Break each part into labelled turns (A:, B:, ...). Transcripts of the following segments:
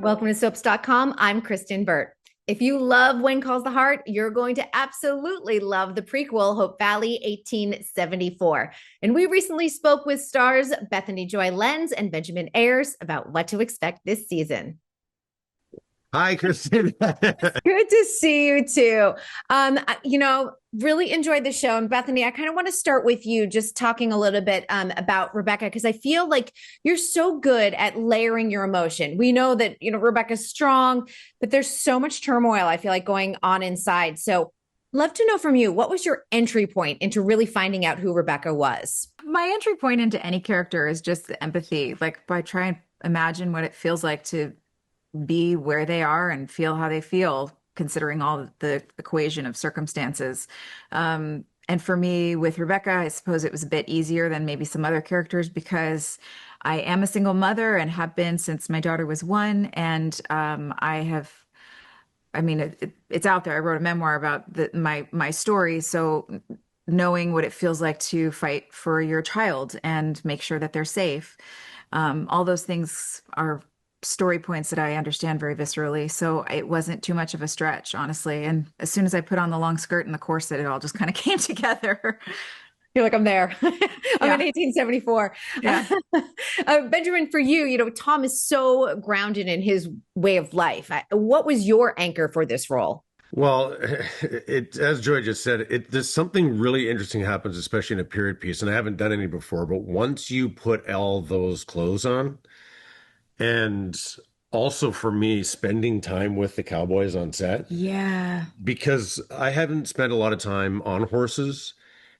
A: Welcome to soaps.com. I'm Kristen Burt. If you love When Calls the Heart, you're going to absolutely love the prequel, Hope Valley 1874. And we recently spoke with stars Bethany Joy Lenz and Benjamin Ayres about what to expect this season.
B: Hi, Kristen.
A: Good to see you too. Really enjoyed the show. And Bethany, I kind of want to start with you just talking a little bit about Rebecca, because I feel like you're so good at layering your emotion. We know that, Rebecca's strong, but there's so much turmoil, I feel like, going on inside. So love to know from you, what was your entry point into really finding out who Rebecca was?
C: My entry point into any character is just the empathy. Like, by trying to imagine what it feels like to be where they are and feel how they feel, considering all the equation of circumstances. And for me, with Rebecca, I suppose it was a bit easier than maybe some other characters because I am a single mother and have been since my daughter was one. And it's out there. I wrote a memoir about my story. So knowing what it feels like to fight for your child and make sure that they're safe, all those things are story points that I understand very viscerally. So it wasn't too much of a stretch, honestly. And as soon as I put on the long skirt and the corset, it all just kind of came together.
A: Feel like I'm there. I'm
C: Yeah.
A: in 1874.
C: Yeah.
A: Benjamin, for you, Tom is so grounded in his way of life. What was your anchor for this role?
B: Well, as Joy just said, there's something really interesting happens, especially in a period piece, and I haven't done any before, but once you put all those clothes on, and also for me, spending time with the cowboys on set,
C: Yeah.
B: because I haven't spent a lot of time on horses,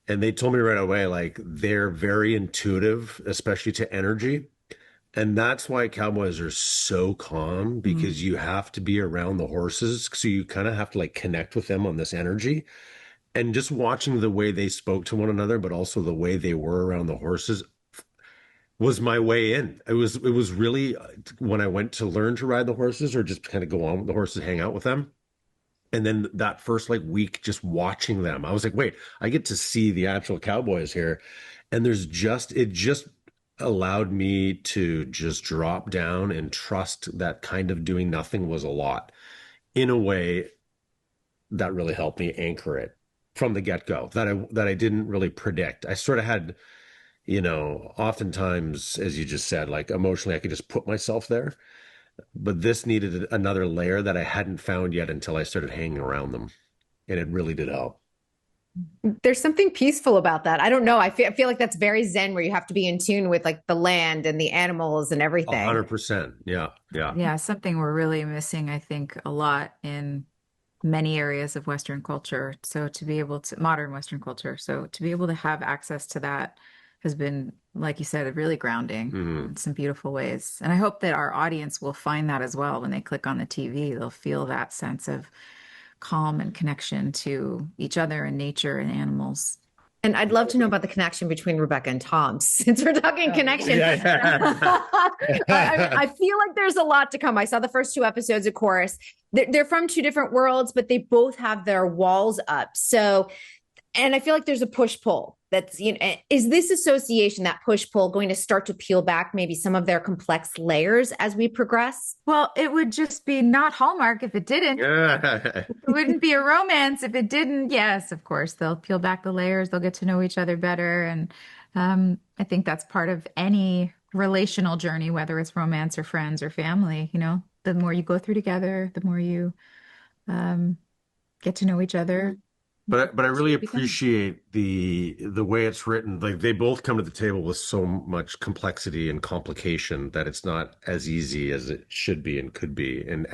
B: and they told me right away, like, they're very intuitive, especially to energy. And that's why cowboys are so calm
C: Mm.
B: because you have to be around the horses. So you kind of have to like connect with them on this energy. And just watching the way they spoke to one another, but also the way they were around the horses was my way in. It was really when I went to learn to ride the horses or just kind of go on with the horses, hang out with them. And then that first like week just watching them, I was like, wait, I get to see the actual cowboys here. And it just allowed me to just drop down and trust that kind of doing nothing was a lot in a way that really helped me anchor it from the get-go that I didn't really predict. I sort of had, oftentimes, as you just said, like emotionally, I could just put myself there, but this needed another layer that I hadn't found yet until I started hanging around them, and it really did help.
A: There's something peaceful about that. I don't know. I feel like that's very Zen, where you have to be in tune with like the land and the animals and
B: A
A: everything.
B: 100%. Yeah, yeah.
C: Yeah. Something we're really missing, I think, a lot in many areas of Western culture. So to be able to, modern Western culture. So to be able to have access to that has been, like you said, really grounding
B: Mhm.
C: in some beautiful ways. And I hope that our audience will find that as well when they click on the TV. They'll feel that sense of calm and connection to each other and nature and animals.
A: And I'd love to know about the connection between Rebecca and Tom, since we're talking
C: Oh.
A: connection.
B: Yeah,
A: I feel like there's a lot to come. I saw the first two episodes, of course. They're from two different worlds, but they both have their walls up. So, and I feel like there's a push pull. Is this association, that push pull, going to start to peel back maybe some of their complex layers as we progress?
C: Well, it would just be not Hallmark if it didn't.
B: yeah.
C: It wouldn't be a romance if it didn't. Yes, of course, they'll peel back the layers. They'll get to know each other better. And I think that's part of any relational journey, whether it's romance or friends or family. The more you go through together, the more you um, get to know each other.
B: But I really
C: Become.
B: appreciate the way it's written. Like they both come to the table with so much complexity and complication that it's not as easy as it should be and could be, and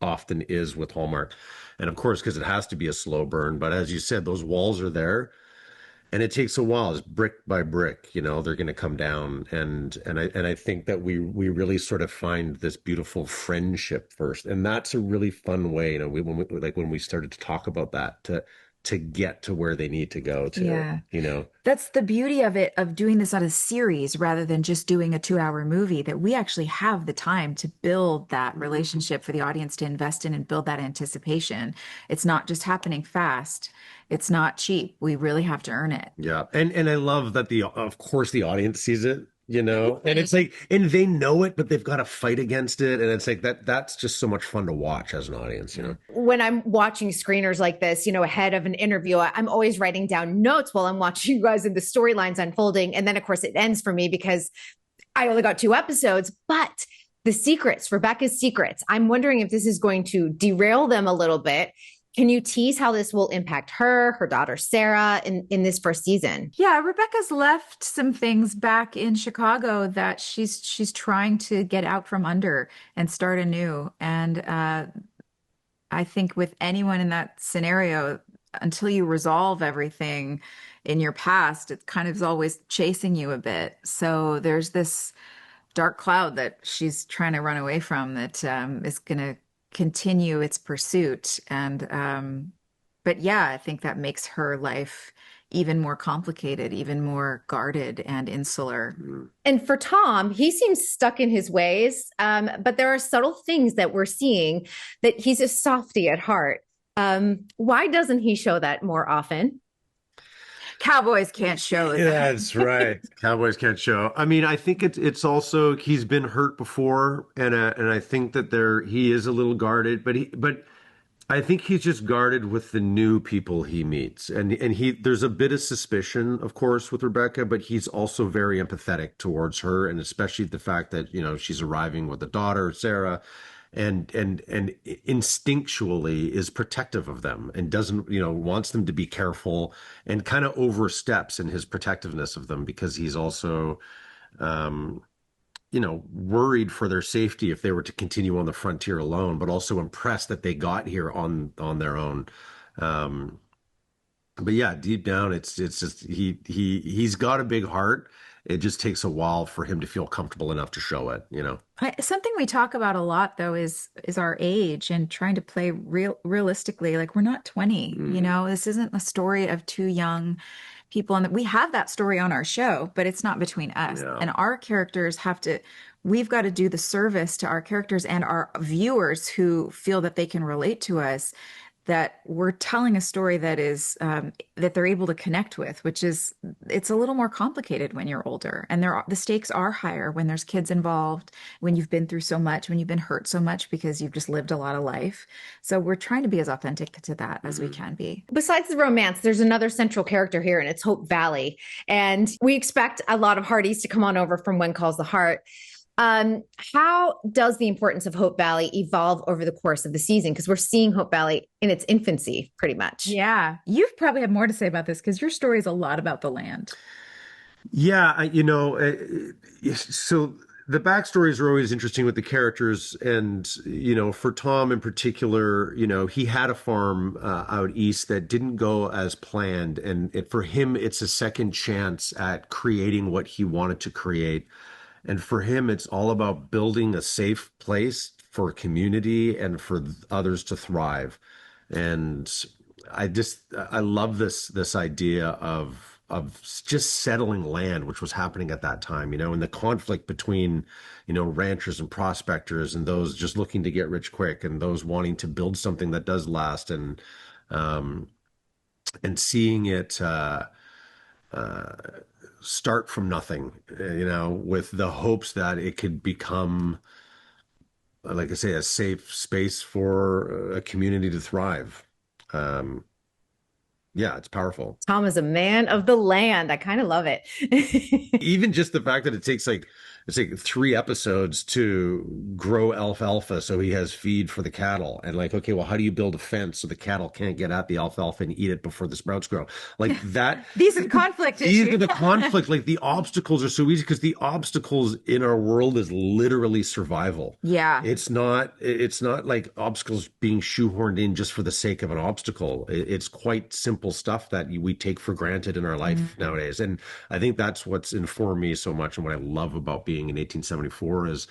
B: often is with Hallmark. And of course, because it has to be a slow burn. But as you said, those walls are there, and it takes a while. It's brick by brick. They're going to come down, and I think that we really sort of find this beautiful friendship first, and that's a really fun way. When we started to talk about that to get to where they need to go to.
C: Yeah. That's the beauty of it, of doing this on a series rather than just doing a 2-hour movie, that we actually have the time to build that relationship for the audience to invest in and build that anticipation. It's not just happening fast. It's not cheap. We really have to earn it.
B: Yeah. And I love that of course the audience sees it. And it's like, and they know it, but they've got to fight against it. And it's like that's just so much fun to watch as an audience.
A: When I'm watching screeners like this, ahead of an interview, I'm always writing down notes while I'm watching you guys and the storylines unfolding. And then, of course, it ends for me because I only got 2 episodes. But the secrets, Rebecca's secrets, I'm wondering if this is going to derail them a little bit. Can you tease how this will impact her daughter, Sarah, in this first season?
C: Yeah, Rebecca's left some things back in Chicago that she's trying to get out from under and start anew. And I think with anyone in that scenario, until you resolve everything in your past, it kind of is always chasing you a bit. So there's this dark cloud that she's trying to run away from that is going to continue its pursuit. But yeah, I think that makes her life even more complicated, even more guarded and insular.
A: And for Tom, he seems stuck in his ways, but there are subtle things that we're seeing that he's a softie at heart. Why doesn't he show that more often?
C: Cowboys can't show it.
B: That's right. Cowboys can't show. I mean, I think it's also he's been hurt before, and I think that he is a little guarded, but I think he's just guarded with the new people he meets, and there's a bit of suspicion, of course, with Rebecca, but he's also very empathetic towards her, and especially the fact that she's arriving with a daughter, Sarah, and instinctually is protective of them and doesn't wants them to be careful and kind of oversteps in his protectiveness of them because he's also worried for their safety if they were to continue on the frontier alone, but also impressed that they got here on their own. But yeah, deep down, it's just he's got a big heart. It just takes a while for him to feel comfortable enough to show it.
C: Something we talk about a lot though is our age and trying to play realistically. Like we're not 20, this isn't a story of two young people, and we have that story on our show, but it's not between us.
B: Yeah.
C: And our characters we've got to do the service to our characters and our viewers who feel that they can relate to us, that we're telling a story that is that they're able to connect with, which is it's a little more complicated when you're older, and the stakes are higher when there's kids involved, when you've been through so much, when you've been hurt so much because you've just lived a lot of life. So we're trying to be as authentic to that as we can be.
A: Besides the romance, there's another central character here, and it's Hope Valley. And we expect a lot of Hearties to come on over from When Calls the Heart. How does the importance of Hope Valley evolve over the course of the season? Because we're seeing Hope Valley in its infancy, pretty much.
C: Yeah. You probably have more to say about this because your story is a lot about the land.
B: Yeah, so the backstories are always interesting with the characters, and for Tom in particular, he had a farm out east that didn't go as planned, and for him, it's a second chance at creating what he wanted to create. And for him, it's all about building a safe place for community and for others to thrive. And I love this idea of just settling land, which was happening at that time, and the conflict between, ranchers and prospectors and those just looking to get rich quick and those wanting to build something that does last, and seeing it start from nothing, with the hopes that it could become, like I say, a safe space for a community to thrive. Yeah, it's powerful.
A: Tom is a man of the land. I kind of love it.
B: Even just the fact that it's like 3 episodes to grow alfalfa so he has feed for the cattle, and like, okay, well, how do you build a fence so the cattle can't get at the alfalfa and eat it before the sprouts grow? Like that.
C: These are conflict issues.
B: These are the conflict. Like the obstacles are so easy because the obstacles in our world is literally survival.
C: Yeah.
B: It's not like obstacles being shoehorned in just for the sake of an obstacle. It's quite simple stuff that we take for granted in our life nowadays. And I think that's what's informed me so much, and what I love about being in 1874 is,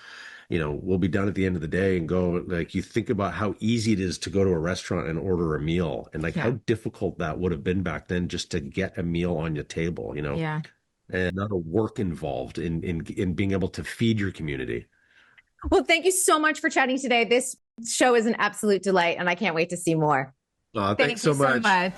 B: we'll be done at the end of the day and go, like, you think about how easy it is to go to a restaurant and order a meal, and like how difficult that would have been back then just to get a meal on your table,
C: Yeah.
B: and not a work involved in being able to feed your community.
A: Well, thank you so much for chatting today. This show is an absolute delight, and I can't wait to see more.
B: Thanks so much.
C: So much.